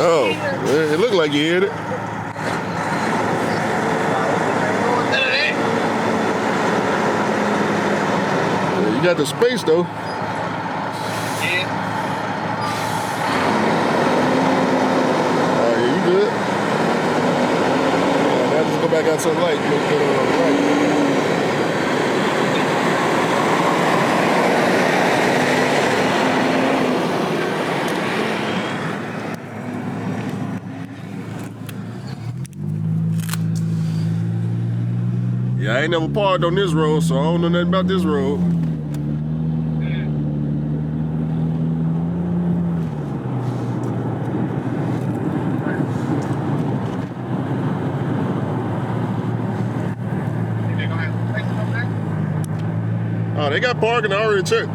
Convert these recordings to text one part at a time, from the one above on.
Oh, it looked like you hit it. You got the space though. Yeah. Yeah, you good. Now just go back out to the light. Make it right. Yeah, I ain't never parked on this road, so I don't know nothing about this road. Oh, they got parking. I already checked.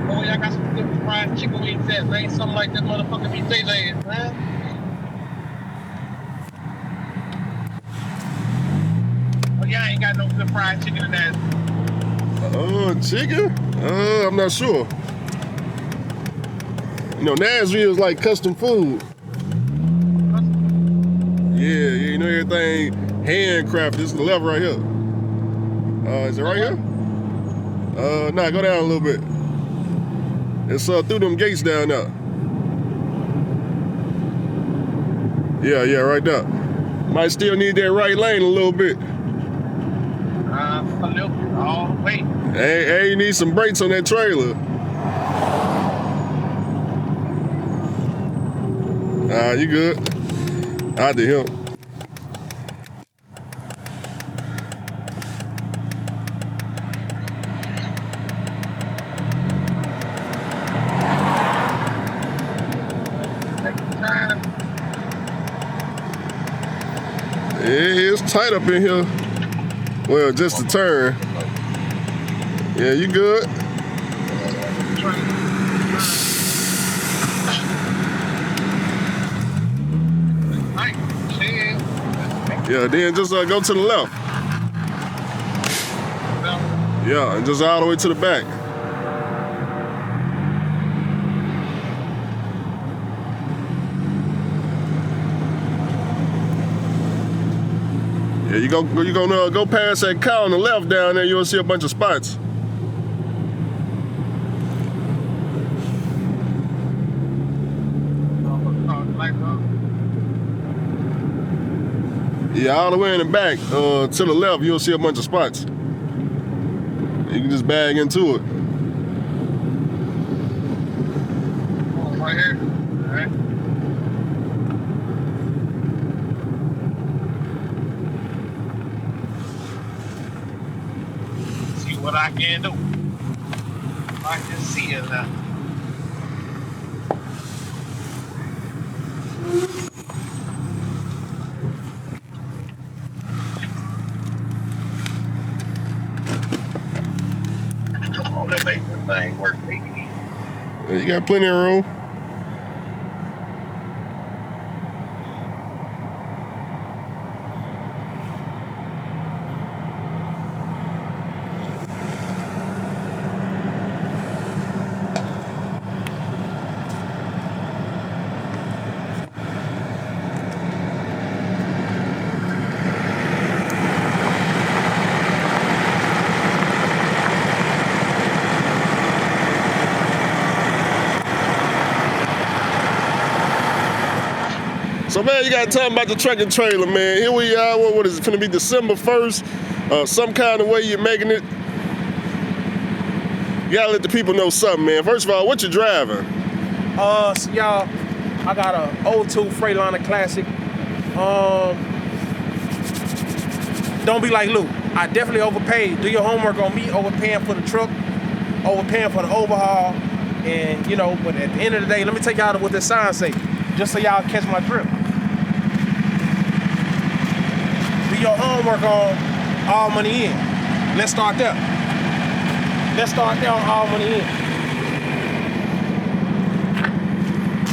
Oh, yeah, I got some good fried chicken wings that ain't something like that motherfucker be JJ's, man. Oh, yeah, I ain't got no good fried chicken in that. Chicken? I'm not sure. You know, Nashville is like custom food. Yeah, you know everything handcrafted. This is the left right here. Is it right here? Nah, go down a little bit. It's through them gates down there. Yeah, right there. Might still need that right lane a little bit. A little bit, all the way. Hey, you need some brakes on that trailer. You good? I did him. It's tight up in here. Well, just a turn. Yeah, you good? Yeah, then just go to the left. Yeah, and just all the way to the back. Yeah, you're gonna go past that car on the left down there, you'll see a bunch of spots. Yeah, all the way in the back, to the left, you'll see a bunch of spots. You can just bag into it. Right here. All right. See what I can do. I can see it now. Oh, that makes the thing work, baby. You got plenty of room. So, man, you got to tell them about the truck and trailer, man. Here we are. What is it? It's going to be December 1st. Some kind of way you're making it. You got to let the people know something, man. First of all, what you driving? So y'all, I got a 02 Freightliner Classic. Don't be like Lou. I definitely overpaid. Do your homework on me overpaying for the truck, overpaying for the overhaul. And, you know, but at the end of the day, let me take y'all to what this sign say, just so y'all catch my drift. Do your homework on all money in. Let's start there. Let's start there on all money in.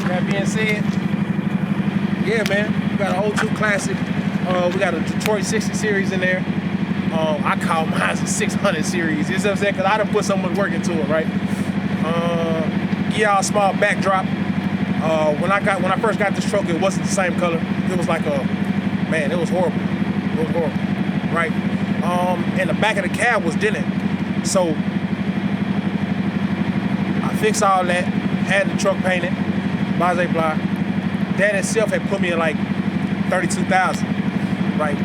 That being said, yeah, man, we got an 02 Classic. We got a Detroit 60 series in there. I call mine a 600 series. You know what I'm saying? Because I done put so much work into it, right? Give y'all a small backdrop. When I first got this truck, it wasn't the same color. It was like it was horrible. It was horrible, right? And the back of the cab was dented. So I fixed all that, had the truck painted, blase blah. That itself had put me at like $32,000, right?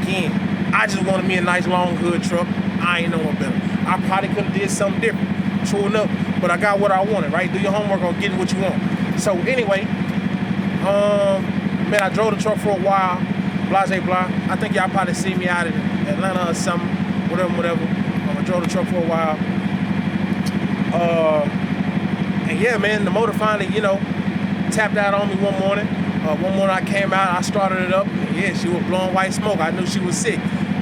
Again, I just wanted me a nice long hood truck. I ain't know no better. I probably could have did something different, true enough, but I got what I wanted, right? Do your homework on getting what you want. So anyway, man, I drove the truck for a while, blase blah. I think y'all probably see me out in Atlanta or something, whatever. I drove the truck for a while. And yeah, man, the motor finally, tapped out on me one morning. One morning I came out, I started it up, and yeah, she was blowing white smoke. I knew she was sick.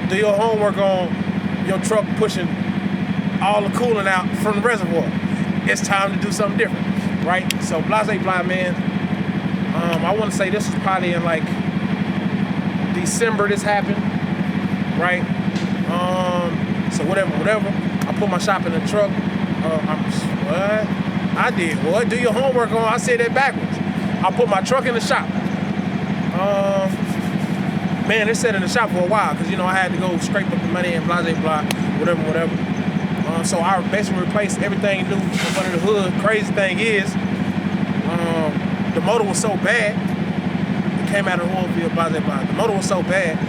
Do your homework on your truck pushing all the coolant out from the reservoir. It's time to do something different, right? So blase blah, man. I want to say this was probably in like December this happened, right? So whatever. I put my shop in the truck. What? I did what? Do your homework on. I said that backwards. I put my truck in the shop. Man, it sat in the shop for a while because I had to go scrape up the money and blase blah, whatever. So I basically replaced everything new up under the hood. Crazy thing is, the motor was so bad. It came out of the oil field, blase blah. The motor was so bad,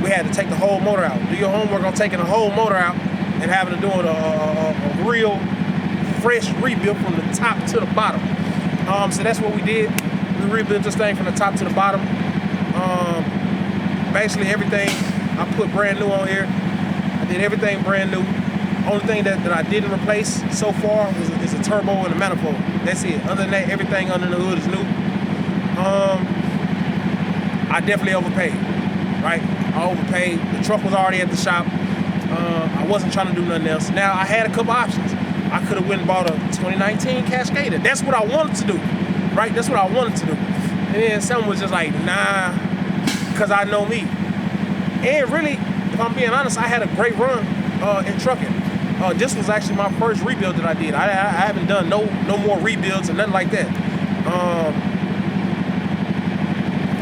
we had to take the whole motor out. Do your homework on taking the whole motor out and having to do a real fresh rebuild from the top to the bottom. So that's what we did. We rebuilt this thing from the top to the bottom. Basically everything I put brand new on here. I did everything brand new. Only thing that I didn't replace so far is a turbo and a manifold. That's it. Other than that, everything under the hood is new. I definitely overpaid, right? I overpaid. The truck was already at the shop. I wasn't trying to do nothing else. Now, I had a couple options. I could have went and bought a 2019 Cascadia. That's what I wanted to do, right? That's what I wanted to do. And then someone was just like, nah, because I know me. And really, if I'm being honest, I had a great run in trucking. This was actually my first rebuild that I did. I haven't done no more rebuilds or nothing like that.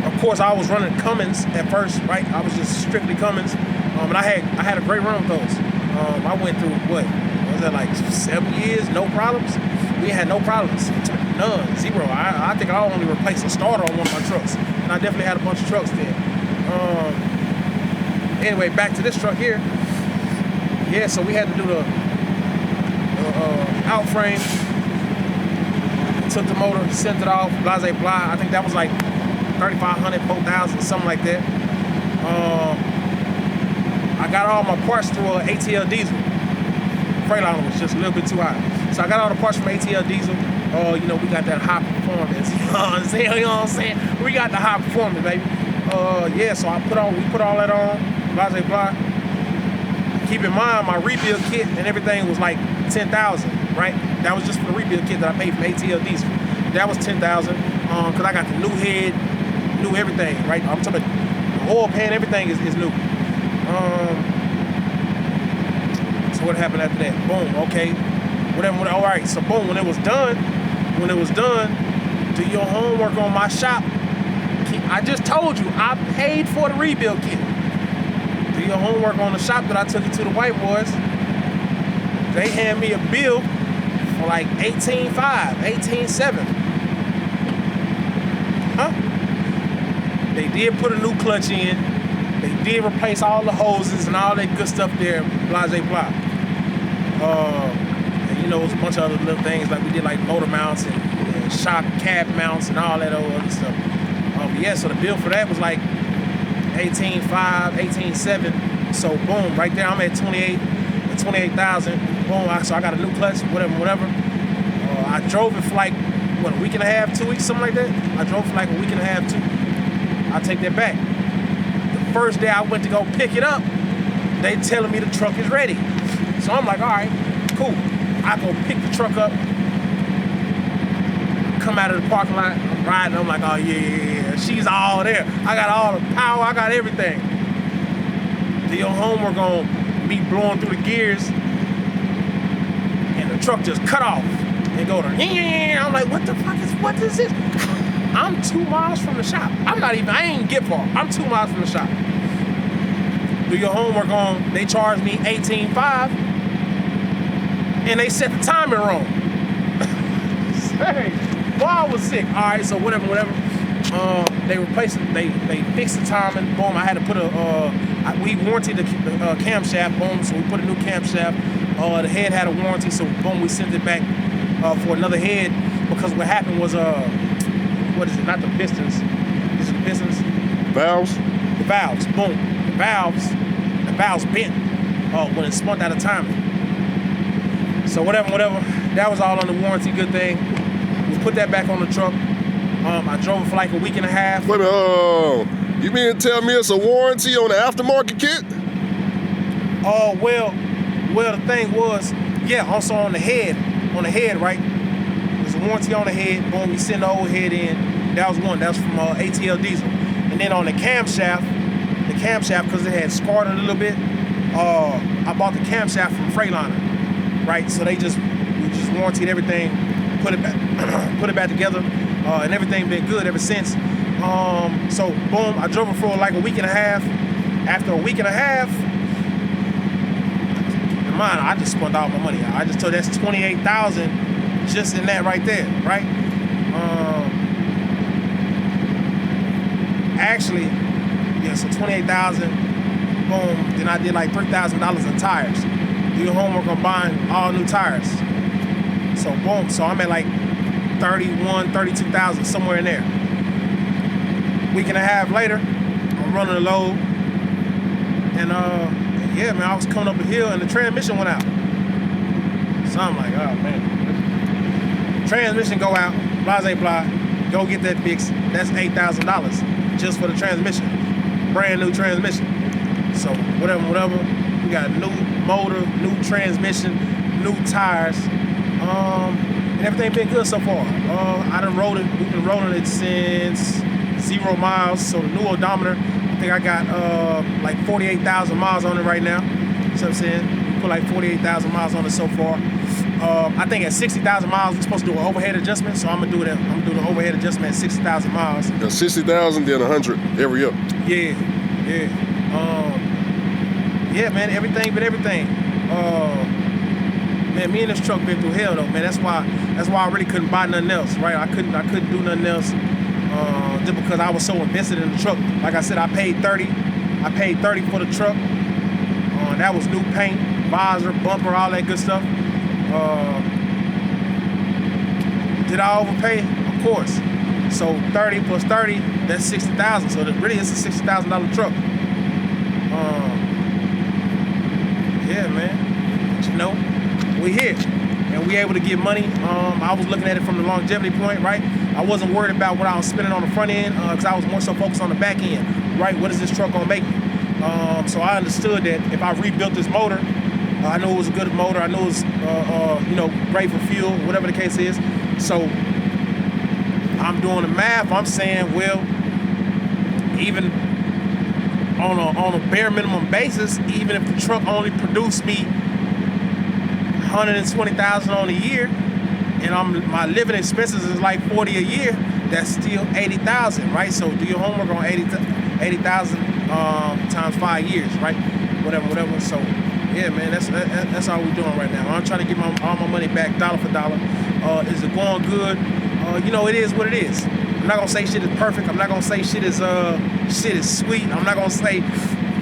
Of course, I was running Cummins at first, right? I was just strictly Cummins. And I had a great run with those. I went through, what was that, like 7 years, no problems? We had no problems, none, zero. I think I only replaced a starter on one of my trucks. And I definitely had a bunch of trucks then. Anyway, back to this truck here. Yeah, so we had to do the out frame. Took the motor, sent it off, blase blah. I think that was like 3,500, 4,000, something like that. I got all my parts through ATL diesel. Freightliner was just a little bit too high. So I got all the parts from ATL diesel. We got that high performance. You know what I'm saying? We got the high performance, baby. Yeah, so we put all that on, blase blah. Keep in mind, my rebuild kit and everything was like $10,000, right? That was just for the rebuild kit that I paid from ATL diesel. That was $10,000, because I got the new head, new everything, right? I'm talking about the oil pan, everything is new. So what happened after that? Boom, okay. Whatever, all right, so boom, when it was done, do your homework on my shop. I just told you, I paid for the rebuild kit. Do your homework on the shop that I took it to the white boys. They hand me a bill for like $18,500, $18,700. Huh? They did put a new clutch in. They did replace all the hoses and all that good stuff there, blase blah. And it was a bunch of other little things, like we did like motor mounts and shock cab mounts and all that other stuff. Yeah, so the bill for that was like $18,500, $18,700. So boom, right there I'm at 28,000. Boom, so I got a new clutch, whatever. I drove it for like, a week and a half, 2 weeks, something like that. I drove for like a week and a half, too. I'll take that back. The first day I went to go pick it up, they telling me the truck is ready. So I'm like, all right, cool. I go pick the truck up, come out of the parking lot, I'm riding, I'm like, oh yeah, she's all there. I got all the power, I got everything. Do your homework on me blowing through the gears, and the truck just cut off and go to, I'm like, what is this? I'm 2 miles from the shop. I ain't get far. I'm 2 miles from the shop. Do your homework on, they charged me $18.5 and they set the timing wrong. Hey, boy, I was sick. All right, so whatever. They replaced it. They fixed the timing. Boom, I had to put we warranted the camshaft. Boom, so we put a new camshaft. The head had a warranty, so boom, we sent it back for another head, because what happened was, what is it? Not the pistons. Is it the pistons? Valves? The valves. Boom. The valves bent when it spun out of timing. So whatever. That was all on the warranty. Good thing. We put that back on the truck. I drove it for like a week and a half. Wait a minute. You mean to tell me it's a warranty on the aftermarket kit? Oh, well, the thing was, yeah, also on the head, right? There's a warranty on the head. Boom, we send the old head in. That was one. That was from ATL Diesel. And then on the camshaft, because it had scarred a little bit, I bought the camshaft from Freightliner, right? So we just warranted everything, put it back together, and everything been good ever since. So boom, I drove it for like a week and a half. After a week and a half, mind, I just spent all my money out. I just told that's $28,000 just in that right there, right? Actually, yeah, so $28,000. Boom. Then I did like $3,000 in tires. Do your homework on buying all new tires. So boom. So I'm at like 31, 32,000, somewhere in there. Week and a half later, I'm running a load, and yeah, man, I was coming up a hill and the transmission went out. So I'm like, oh man. Transmission go out, blase blah, go get that fixed. That's $8,000 just for the transmission. Brand new transmission. So whatever. We got new motor, new transmission, new tires. And everything been good so far. I done rode it, we've been rolling it since 0 miles. So the new odometer, I think I got like 48,000 miles on it right now. You know what I'm saying? We put like 48,000 miles on it so far. I think at 60,000 miles, we're supposed to do an overhead adjustment. So I'm gonna do that. I'm gonna do the overhead adjustment at 60,000 miles. 60,000, then 100 every year. Yeah. Yeah, man, everything. Man, me and this truck been through hell though, man. That's why I really couldn't buy nothing else, right? I couldn't do nothing else. Just because I was so invested in the truck. Like I said, I paid $30 for the truck. That was new paint, visor, bumper, all that good stuff. Did I overpay? Of course. So 30 plus 30, that's 60,000. So that really is a $60,000 truck. Yeah, man. But you know, we here. And we able to get money. I was looking at it from the longevity point, right? I wasn't worried about what I was spending on the front end, because I was more so focused on the back end, right? What is this truck gonna make me? So I understood that if I rebuilt this motor, I knew it was a good motor. I knew it was, great for fuel, whatever the case is. So I'm doing the math. I'm saying, well, even on a bare minimum basis, even if the truck only produced me $120,000 on a year, and my living expenses is like $40 a year, that's still $80,000, right? So do your homework on 80,000 times 5 years, right? Whatever. So yeah, man, that's all we're doing right now. I'm trying to get all my money back, dollar for dollar. Is it going good? It is what it is. I'm not gonna say shit is perfect. I'm not gonna say shit is sweet. I'm not gonna say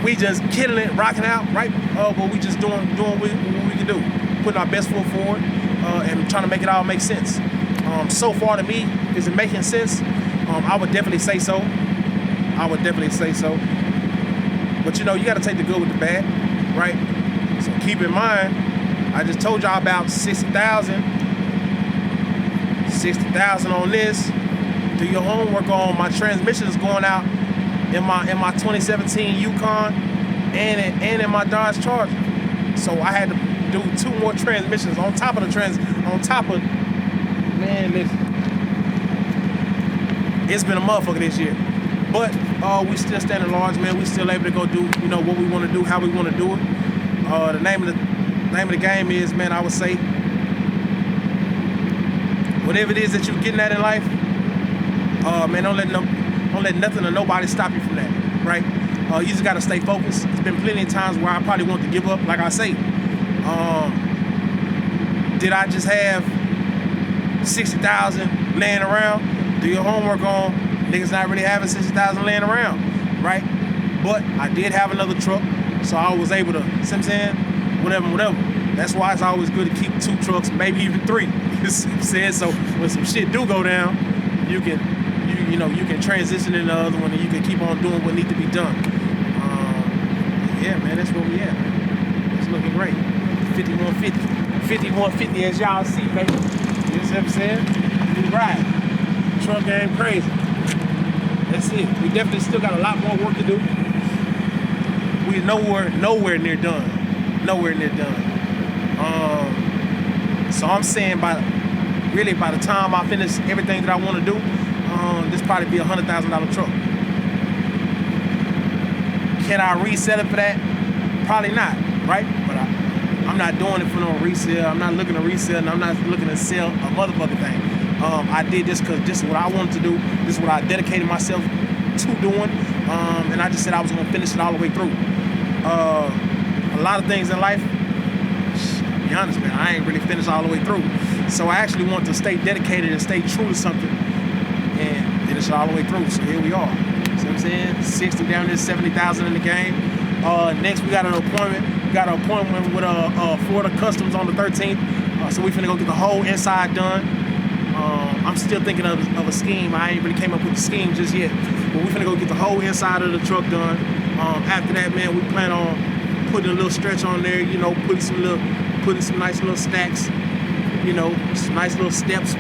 we just killing it, rocking out, right? But we just doing what we can do, putting our best foot forward, and trying to make it all make sense. So far to me, is it making sense? I would definitely say so. But you got to take the good with the bad, right? So keep in mind, I just told y'all about 60,000 on this. Do your homework on my transmission is going out in my 2017 Yukon and in my Dodge Charger. So I had to do 2 more transmissions on top of man, listen. it's been a motherfucker this year. But we still standing large, man. We still able to go do, you know, what we want to do, how we want to do it. The name of the game is, man, I would say, whatever it is that you're getting at in life, man, don't let nothing or nobody stop you from that, right? You just gotta stay focused. There's been plenty of times where I probably want to give up, like I say. Did I just have 60,000 laying around? Do your homework on niggas not really having 60,000 laying around, right? But I did have another truck, so I was able to, see what I'm saying? Whatever. That's why it's always good to keep 2 trucks, maybe even 3. You see what I'm saying? So when some shit do go down, you can transition in the other one and you can keep on doing what needs to be done. Yeah, man, that's where we at, man. It's looking great. 5150. 5150 as y'all see, baby. You know what I'm saying? We ride. Truck game crazy. That's it. We definitely still got a lot more work to do. We're nowhere near done. Nowhere near done. So I'm saying by the time I finish everything that I want to do, this probably be a $100,000 truck. Can I resell it for that? Probably not, right? But I'm not doing it for no resale. I'm not looking to resell, and I'm not looking to sell a motherfucking thing. I did this because this is what I wanted to do. This is what I dedicated myself to doing. And I just said I was going to finish it all the way through. A lot of things in life, to be honest, man, I ain't really finished all the way through. So I actually want to stay dedicated and stay true to something and finish it all the way through. So here we are. See what I'm saying? 60 down there, 70,000 in the game. Next, we got an appointment. We got an appointment with Florida Customs on the 13th. So we finna go get the whole inside done. I'm still thinking of a scheme. I ain't really came up with the scheme just yet. But we finna go get the whole inside of the truck done. After that, man, we plan on putting a little stretch on there, you know, putting some nice little stacks, you know, some nice little steps,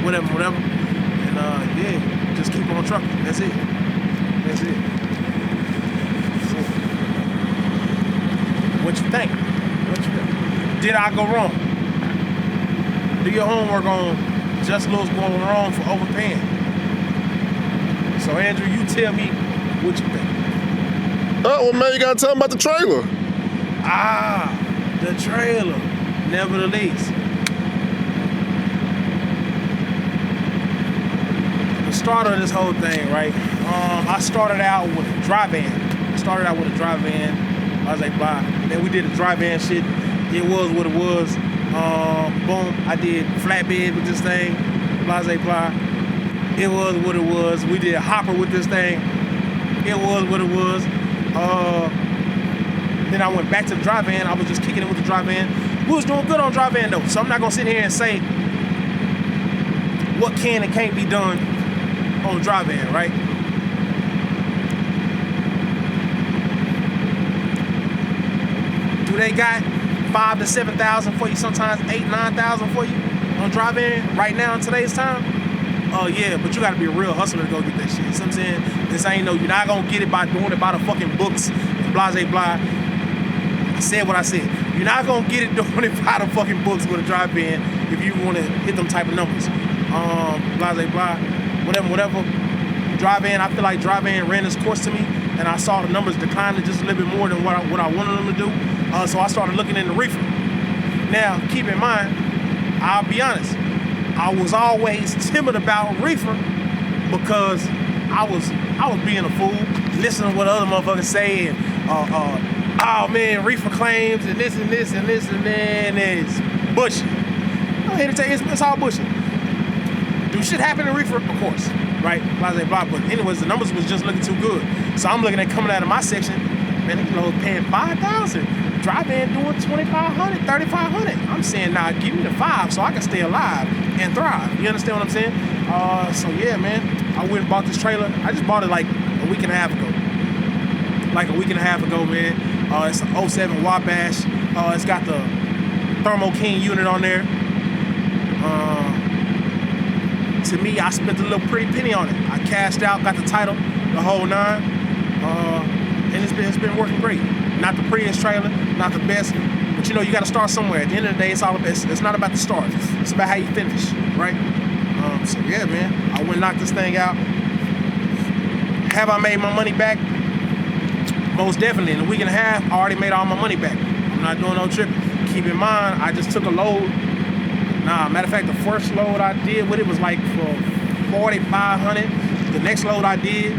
whatever. And yeah, just keep on trucking. That's it. So, what you think? Did I go wrong? Do your homework on just Louis going wrong for overpaying. So Andrew, you tell me what you think. Oh, well, man, you gotta tell him about the trailer. The trailer. Nevertheless, the start of this whole thing, right? I started out with a dry van. I was like, blah. Then we did the dry van shit. It was what it was. Boom. I did flatbed with this thing. Blah, blah. It was what it was. We did a hopper with this thing. It was what it was. Then I went back to the dry van. I was just kicking it with the dry van. We was doing good on dry van though. So I'm not gonna sit here and say what can and can't be done on dry van, right? Do they got 5,000 to 7,000 for you? Sometimes 8,000, 9,000 for you on dry van right now in today's time? Yeah, but you gotta be a real hustler to go get that shit. You know what I'm saying? This ain't no, you're not gonna get it by doing it by the fucking books and blah, blah. I said what I said. You're not gonna get it doing it by the fucking books with a dry van if you wanna hit them type of numbers. Blah, blah, whatever. Dry van, I feel like dry van ran its course to me, and I saw the numbers declining just a little bit more than what I wanted them to do. So I started looking in the reefer. Now, keep in mind, I'll be honest, I was always timid about reefer because I was being a fool, listening to what other motherfuckers say, and oh man, reefer claims and this and this and this, and then it's bullshit. I'm here to tell you, it's all bullshit. Do shit happen in reefer? Of course, right? Blah, blah, blah. But anyways, the numbers was just looking too good. So I'm looking at coming out of my section, man, you know, paying 5,000. Dry van doing 2,500, 3,500. I'm saying, nah, give me the 5 so I can stay alive and thrive. You understand what I'm saying? So yeah, man, I went and bought this trailer. I just bought it like a week and a half ago. Man. It's an 07 Wabash. It's got the Thermo King unit on there. To me, I spent a little pretty penny on it. I cashed out, got the title, the whole 9. And it's been working great. Not the prettiest trailer, not the best, but you know, you got to start somewhere. At the end of the day, it's all about, it's not about the start. It's about how you finish, right? So yeah, man, I went and knocked this thing out, Have I made my money back? Most definitely. In a week and a half, I already made all my money back. I'm not doing no tripping. Keep in mind, I just took a load. Matter of fact, the first load I did with it was like for $4,500. The next load I did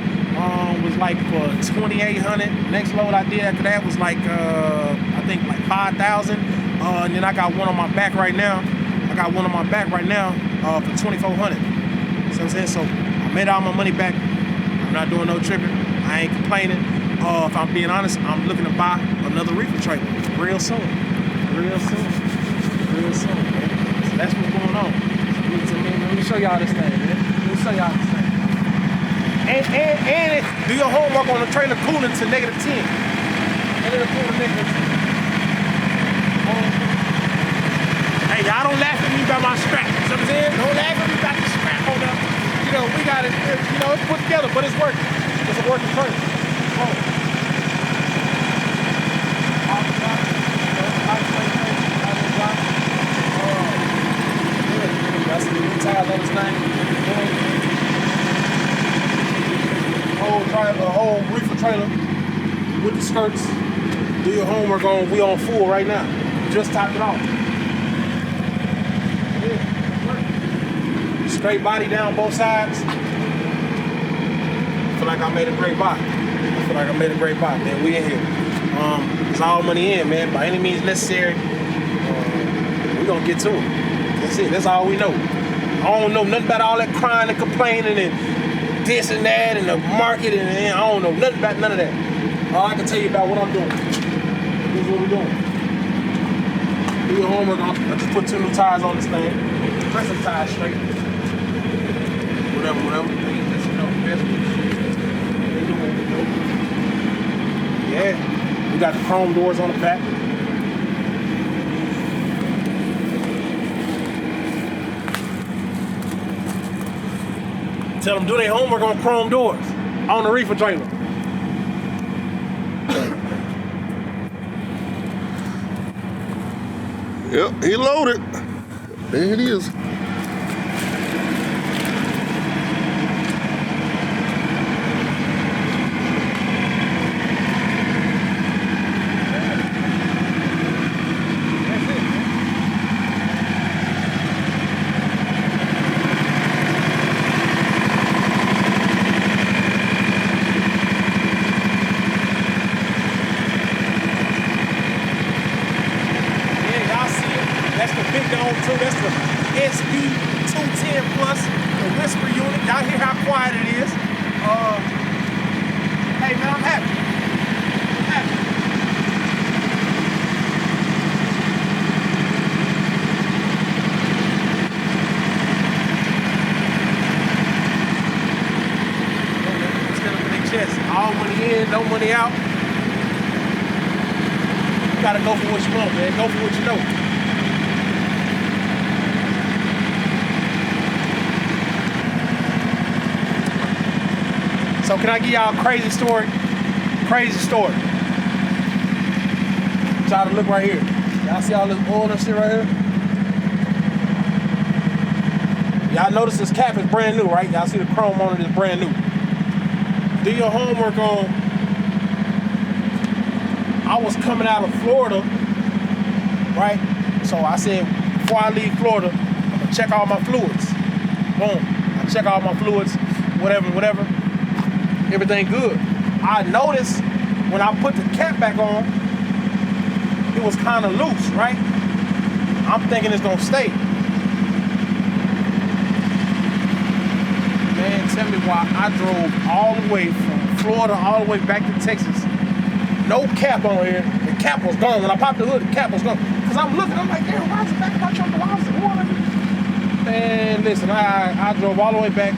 was like for $2,800. Next load I did after that was like I think like $5,000. And then I got one on my back right now. For $2,400. See what I'm saying? So I made all my money back. I'm not doing no tripping. I ain't complaining. If I'm being honest, I'm looking to buy another reefer trailer real soon. Man. So that's what's going on. Let me show y'all this thing, man. And do your homework on the trailer cooling to -10. And it'll cool to -10. Hey, y'all don't laugh at me about my strap. You know what I'm saying? Don't laugh at me about the strap on up. You know, we got it, you know, it's put together, but it's working. It's a working trailer. That's the new tires on this thing. Whole reefer trailer with the skirts. Do your homework on. We on full right now. Just topped it off. Yeah. Straight body down both sides. I feel like I made a great buy. Man. We in here. It's all money in, man. By any means necessary. We're gonna get to it. That's it. That's all we know. I don't know nothing about all that crying and complaining and this and that and the market and I don't know nothing about none of that. All I can tell you about what I'm doing. This is what we're doing. Do your homework. I just put 2 new tires on this thing. Press the tires straight. Whatever. Yeah. We got the chrome doors on the back. Tell them do their homework on chrome doors on the reefer trailer. Yep, he loaded. There it is. That's the SB210 Plus, the whisper unit. Y'all hear how quiet it is. Hey man, I'm happy. Instead of their chest, all money in, no money out. You gotta go for what you want, man. Go for what you know. So can I give y'all a crazy story? Try to look right here. Y'all see all this oil and shit right here? Y'all notice this cap is brand new, right? Y'all see the chrome on it is brand new. Do your homework on. I was coming out of Florida, right? So I said, before I leave Florida, I'm gonna check all my fluids. Boom. I check all my fluids, whatever. Everything good. I noticed when I put the cap back on, it was kind of loose, right? I'm thinking it's gonna stay. Man, tell me why I drove all the way from Florida all the way back to Texas. No cap on here. The cap was gone. When I popped the hood, the cap was gone. Cause I'm looking, I'm like, damn, why is the back of my truck alive? Man, listen, I drove all the way back.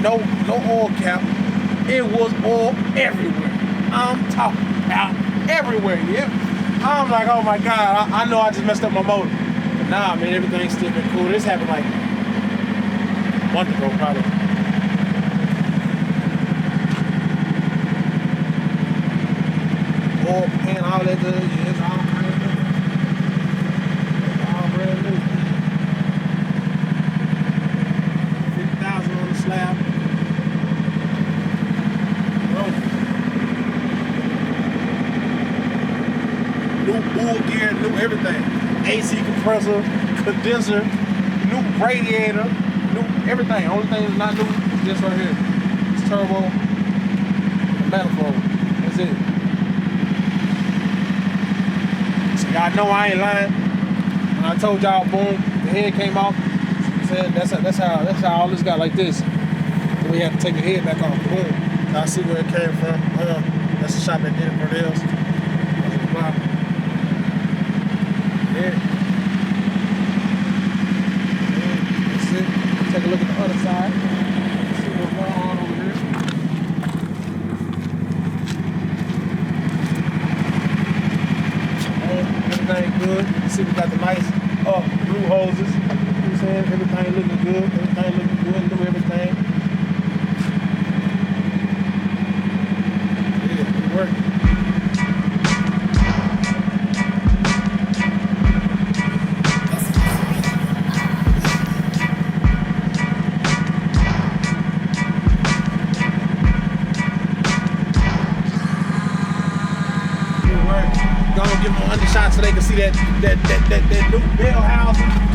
No oil cap. It was oil everywhere. I'm talking about everywhere. Yeah. I'm like, oh my God, I know I just messed up my motor. But nah, man, everything's still been cool. This happened like a month ago, probably. Oil pan, all that good. Yeah, it's all brand new. It's all brand new. 50,000 on the slab. compressor, condenser, new radiator, new everything. Only thing that's not new is this right here. It's turbo, the manifold. That's it. So y'all know I ain't lying. When I told y'all, boom, the head came off. Said that's how all this got like this. We had to take the head back off. Boom. Y'all see where it came from. That's the shop that did it for else. Yeah. That's it. Take a look at the other side. See what's going on over here. Everything good. You see we got the nice blue hoses. You know what I'm saying? Everything looking good. Everything looking good. New everything. Yeah, it working. Gonna give them an undershot so they can see that new bell housing.